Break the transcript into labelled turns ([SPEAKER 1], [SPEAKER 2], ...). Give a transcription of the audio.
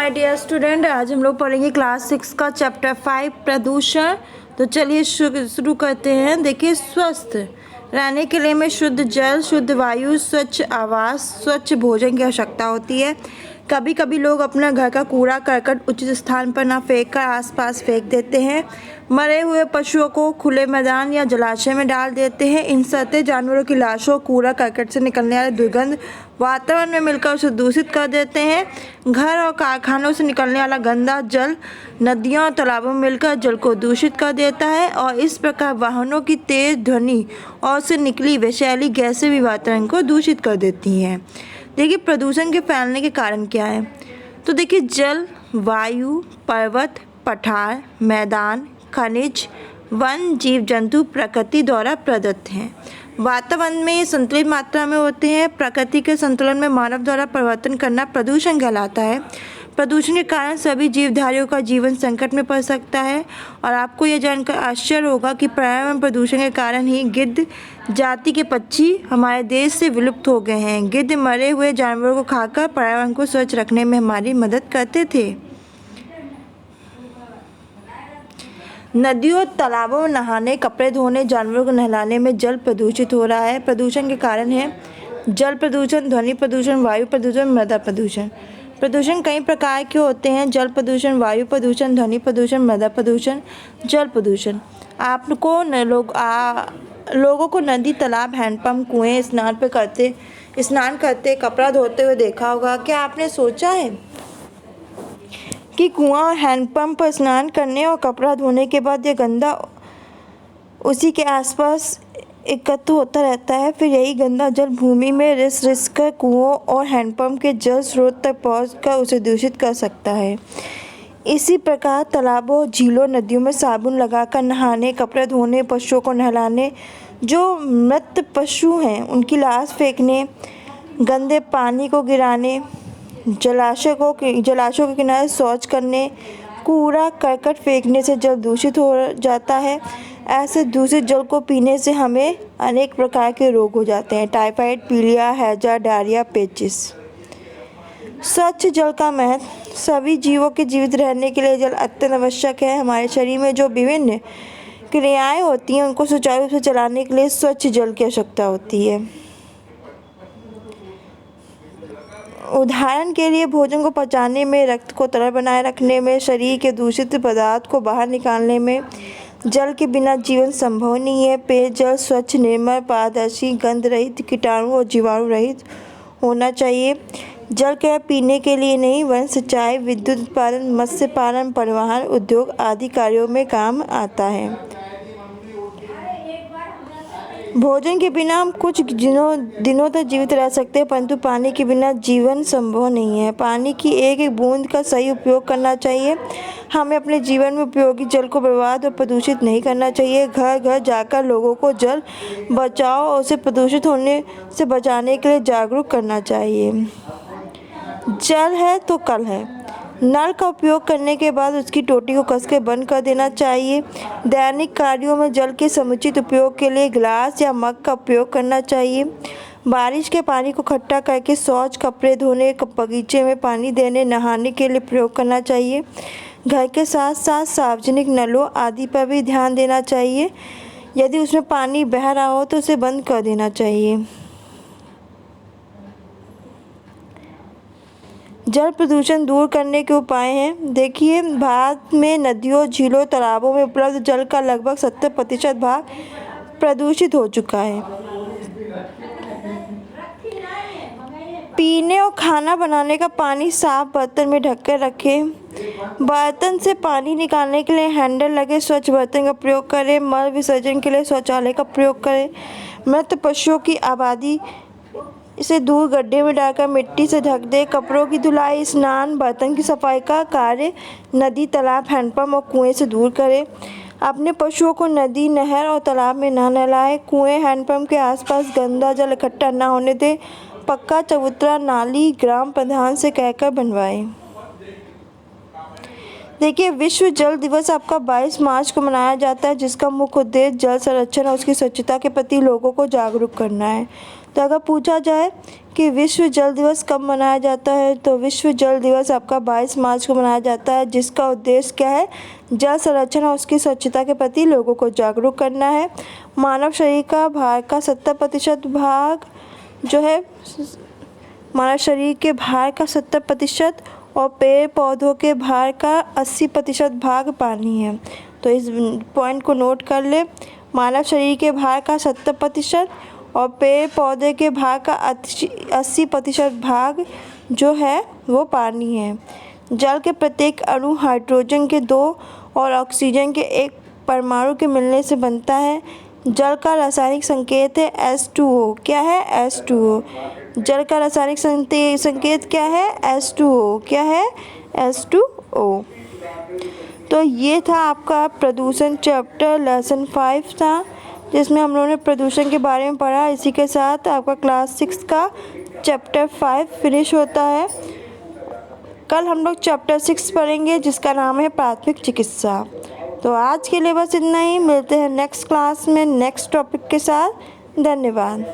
[SPEAKER 1] My dear student, आज हम लोग पढ़ेंगे क्लास 6 का चैप्टर 5 प्रदूषण। तो चलिए शुरू करते हैं। देखिए, स्वस्थ रहने के लिए हमें शुद्ध जल, शुद्ध वायु, स्वच्छ आवास, स्वच्छ भोजन की आवश्यकता होती है। कभी कभी लोग अपना घर का कूड़ा करकट उचित स्थान पर ना फेंक कर आसपास फेंक देते हैं। मरे हुए पशुओं को खुले मैदान या जलाशय में डाल देते हैं। इन सड़ते जानवरों की लाशों, कूड़ा करकट से निकलने वाली दुर्गंध वातावरण में मिलकर उसे दूषित कर देते हैं। घर और कारखानों से निकलने वाला गंदा जल नदियों और तालाबों में मिलकर जल को दूषित कर देता है और इस प्रकार वाहनों की तेज ध्वनि और से निकली विषैली गैसें भी वातावरण को दूषित कर देती हैं। देखिए, प्रदूषण के फैलने के कारण क्या है। तो देखिए, जल, वायु, पर्वत, पठार, मैदान, खनिज, वन, जीव जंतु प्रकृति द्वारा प्रदत्त हैं। वातावरण में ये संतुलित मात्रा में होते हैं। प्रकृति के संतुलन में मानव द्वारा परिवर्तन करना प्रदूषण कहलाता है। प्रदूषण के कारण सभी जीवधारियों का जीवन संकट में पड़ सकता है। और आपको यह जानकर आश्चर्य होगा कि पर्यावरण प्रदूषण के कारण ही गिद्ध जाति के पक्षी हमारे देश से विलुप्त हो गए हैं। गिद्ध मरे हुए जानवरों को खाकर पर्यावरण को स्वच्छ रखने में हमारी मदद करते थे। नदियों और तालाबों में नहाने, कपड़े धोने, जानवरों को नहलाने में जल प्रदूषित हो रहा है। प्रदूषण के कारण है जल प्रदूषण, ध्वनि प्रदूषण, वायु प्रदूषण, मृदा प्रदूषण। प्रदूषण कई प्रकार के होते हैं। जल प्रदूषण, वायु प्रदूषण, ध्वनि प्रदूषण, मृदा प्रदूषण, जल प्रदूषण। आपको लोगों को नदी, तालाब, हैंडपंप, कुएं स्नान करते, कपड़ा धोते हुए देखा होगा। क्या आपने सोचा है कि कुआं और हैंडपंप पर स्नान करने और कपड़ा धोने के बाद यह गंदा उसी के आसपास एकत्र होता रहता है। फिर यही गंदा जल भूमि में रिस कर कुओं और हैंडपंप के जल स्रोत तक पहुंचकर उसे दूषित कर सकता है। इसी प्रकार तालाबों, झीलों, नदियों में साबुन लगाकर नहाने, कपड़े धोने, पशुओं को नहलाने, जो मृत पशु हैं उनकी लाश फेंकने, गंदे पानी को गिराने, जलाशयों के किनारे शौच करने, कूड़ा करकट फेंकने से जल दूषित हो जाता है। ऐसे दूषित जल को पीने से हमें अनेक प्रकार के रोग हो जाते हैं। टाइफाइड, पीलिया, हैजा, डायरिया, पेचिस। स्वच्छ जल का महत्व। सभी जीवों के जीवित रहने के लिए जल अत्यंत आवश्यक है। हमारे शरीर में जो विभिन्न क्रियाएं होती हैं उनको सुचारू रूप से चलाने के लिए स्वच्छ जल की आवश्यकता होती है। उदाहरण के लिए भोजन को पचाने में, रक्त को तरल बनाए रखने में, शरीर के दूषित पदार्थ को बाहर निकालने में जल के बिना जीवन संभव नहीं है। पेयजल स्वच्छ, निर्मल, पारदर्शी, गंध रहित, कीटाणु और जीवाणु रहित होना चाहिए। जल केवल पीने के लिए नहीं, वरन सिंचाई, विद्युत उत्पादन, मत्स्य पालन, परिवहन, उद्योग आदि कार्यों में काम आता है। भोजन के बिना हम कुछ दिनों तक जीवित रह सकते हैं, परंतु पानी के बिना जीवन संभव नहीं है। पानी की एक एक बूंद का सही उपयोग करना चाहिए। हमें अपने जीवन में उपयोगी जल को बर्बाद और प्रदूषित नहीं करना चाहिए। घर घर जाकर लोगों को जल बचाओ और उसे प्रदूषित होने से बचाने के लिए जागरूक करना चाहिए। जल है तो कल है। नल का उपयोग करने के बाद उसकी टोटी को कसकर बंद कर देना चाहिए। दैनिक कार्यों में जल के समुचित उपयोग के लिए गिलास या मग का उपयोग करना चाहिए। बारिश के पानी को इकट्ठा करके शौच, कपड़े धोने, बगीचे में पानी देने, नहाने के लिए प्रयोग करना चाहिए। घर के साथ साथ सार्वजनिक नलों आदि पर भी ध्यान देना चाहिए। यदि उसमें पानी बह रहा हो तो उसे बंद कर देना चाहिए। जल प्रदूषण दूर करने के उपाय हैं। देखिए, भारत में नदियों, झीलों, तालाबों में उपलब्ध जल का लगभग 70% भाग प्रदूषित हो चुका है। पीने और खाना बनाने का पानी साफ बर्तन में ढककर रखें। बर्तन से पानी निकालने के लिए हैंडल लगे स्वच्छ बर्तन का प्रयोग करें। मल विसर्जन के लिए शौचालय का प्रयोग करें। मृत पशुओं की आबादी इसे दूर गड्ढे में डालकर मिट्टी से ढक दे। कपड़ों की धुलाई, स्नान, बर्तन की सफाई का कार्य नदी, तालाब, हैंडपंप और कुएं से दूर करें। अपने पशुओं को नदी, नहर और तालाब में न नहलाएं। कुएं, हैंडपंप के आसपास गंदा जल इकट्ठा न होने दें। पक्का चबूतरा, नाली ग्राम प्रधान से कहकर बनवाएं। देखिए, विश्व जल दिवस आपका 22 मार्च को मनाया जाता है, जिसका मुख्य उद्देश्य जल संरक्षण और उसकी स्वच्छता के प्रति लोगों को जागरूक करना है। तो अगर पूछा जाए कि विश्व जल दिवस कब मनाया जाता है, तो विश्व जल दिवस आपका 22 मार्च को मनाया जाता है, जिसका उद्देश्य क्या है, जल संरक्षण और उसकी स्वच्छता के प्रति लोगों को जागरूक करना है। मानव शरीर का भार का 70% भाग जो है, मानव शरीर के भार का 70% और पेड़ पौधों के भार का 80% भाग पानी है। तो इस पॉइंट को नोट कर ले, मानव शरीर के भार का 70% और पेड़ पौधे के भाग का 80% भाग जो है वो पानी है। जल के प्रत्येक अणु हाइड्रोजन के 2 और ऑक्सीजन के 1 परमाणु के मिलने से बनता है। जल का रासायनिक संकेत है H2O। क्या है? H2O। जल का रासायनिक संकेत क्या है? H2O। क्या है? H2O। तो ये था आपका प्रदूषण चैप्टर लेसन 5 था, जिसमें हम लोगों ने प्रदूषण के बारे में पढ़ा। इसी के साथ आपका क्लास 6 का चैप्टर 5 फिनिश होता है। कल हम लोग चैप्टर 6 पढ़ेंगे, जिसका नाम है प्राथमिक चिकित्सा। तो आज के लिए बस इतना ही। मिलते हैं नेक्स्ट क्लास में नेक्स्ट टॉपिक के साथ। धन्यवाद।